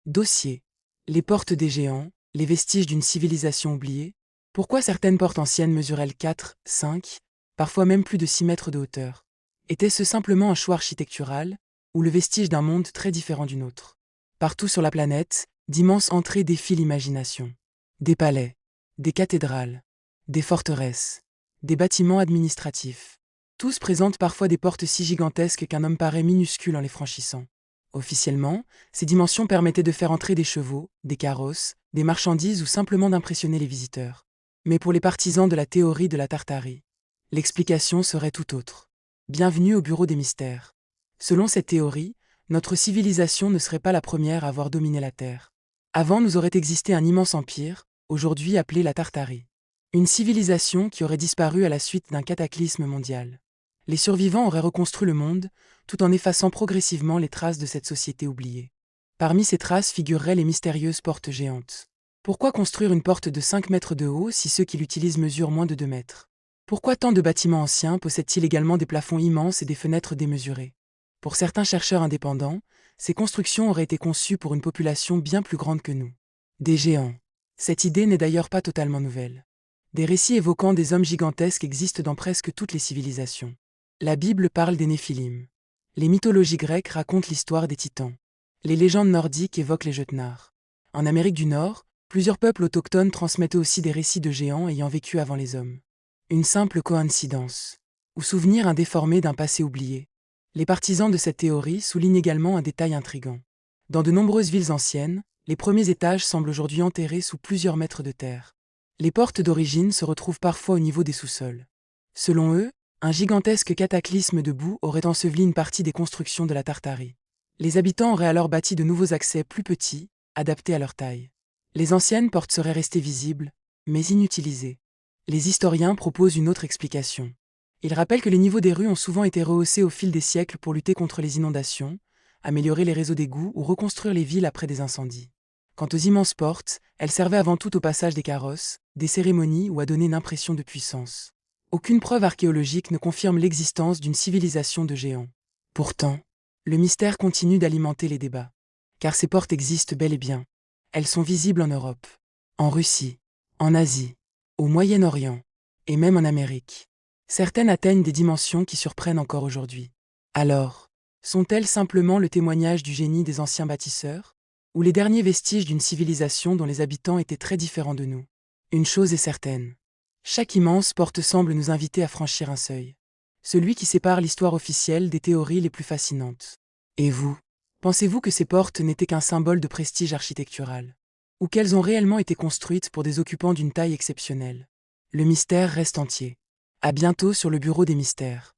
Dossier. Les portes des géants, les vestiges d'une civilisation oubliée. Pourquoi certaines portes anciennes mesuraient 4, 5, parfois même plus de 6 mètres de hauteur? Était-ce simplement un choix architectural, ou le vestige d'un monde très différent du nôtre? Partout sur la planète, d'immenses entrées défient l'imagination. Des palais, des cathédrales, des forteresses, des bâtiments administratifs. Tous présentent parfois des portes si gigantesques qu'un homme paraît minuscule en les franchissant. Officiellement, ces dimensions permettaient de faire entrer des chevaux, des carrosses, des marchandises ou simplement d'impressionner les visiteurs. Mais pour les partisans de la théorie de la Tartarie, l'explication serait tout autre. Bienvenue au bureau des mystères. Selon cette théorie, notre civilisation ne serait pas la première à avoir dominé la Terre. Avant nous aurait existé un immense empire, aujourd'hui appelé la Tartarie. Une civilisation qui aurait disparu à la suite d'un cataclysme mondial. Les survivants auraient reconstruit le monde, tout en effaçant progressivement les traces de cette société oubliée. Parmi ces traces figureraient les mystérieuses portes géantes. Pourquoi construire une porte de 5 mètres de haut si ceux qui l'utilisent mesurent moins de 2 mètres? Pourquoi tant de bâtiments anciens possèdent-ils également des plafonds immenses et des fenêtres démesurées? Pour certains chercheurs indépendants, ces constructions auraient été conçues pour une population bien plus grande que nous. Des géants. Cette idée n'est d'ailleurs pas totalement nouvelle. Des récits évoquant des hommes gigantesques existent dans presque toutes les civilisations. La Bible parle des Néphilim. Les mythologies grecques racontent l'histoire des titans. Les légendes nordiques évoquent les Jötnar. En Amérique du Nord, plusieurs peuples autochtones transmettent aussi des récits de géants ayant vécu avant les hommes. Une simple coïncidence, ou souvenir indéformé d'un passé oublié. Les partisans de cette théorie soulignent également un détail intrigant. Dans de nombreuses villes anciennes, les premiers étages semblent aujourd'hui enterrés sous plusieurs mètres de terre. Les portes d'origine se retrouvent parfois au niveau des sous-sols. Selon eux, un gigantesque cataclysme de boue aurait enseveli une partie des constructions de la Tartarie. Les habitants auraient alors bâti de nouveaux accès plus petits, adaptés à leur taille. Les anciennes portes seraient restées visibles, mais inutilisées. Les historiens proposent une autre explication. Ils rappellent que les niveaux des rues ont souvent été rehaussés au fil des siècles pour lutter contre les inondations, améliorer les réseaux d'égouts ou reconstruire les villes après des incendies. Quant aux immenses portes, elles servaient avant tout au passage des carrosses, des cérémonies ou à donner une impression de puissance. Aucune preuve archéologique ne confirme l'existence d'une civilisation de géants. Pourtant, le mystère continue d'alimenter les débats. Car ces portes existent bel et bien. Elles sont visibles en Europe, en Russie, en Asie, au Moyen-Orient, et même en Amérique. Certaines atteignent des dimensions qui surprennent encore aujourd'hui. Alors, sont-elles simplement le témoignage du génie des anciens bâtisseurs, ou les derniers vestiges d'une civilisation dont les habitants étaient très différents de nous? Une chose est certaine. Chaque immense porte semble nous inviter à franchir un seuil. Celui qui sépare l'histoire officielle des théories les plus fascinantes. Et vous, pensez-vous que ces portes n'étaient qu'un symbole de prestige architectural? Ou qu'elles ont réellement été construites pour des occupants d'une taille exceptionnelle? Le mystère reste entier. À bientôt sur le bureau des mystères.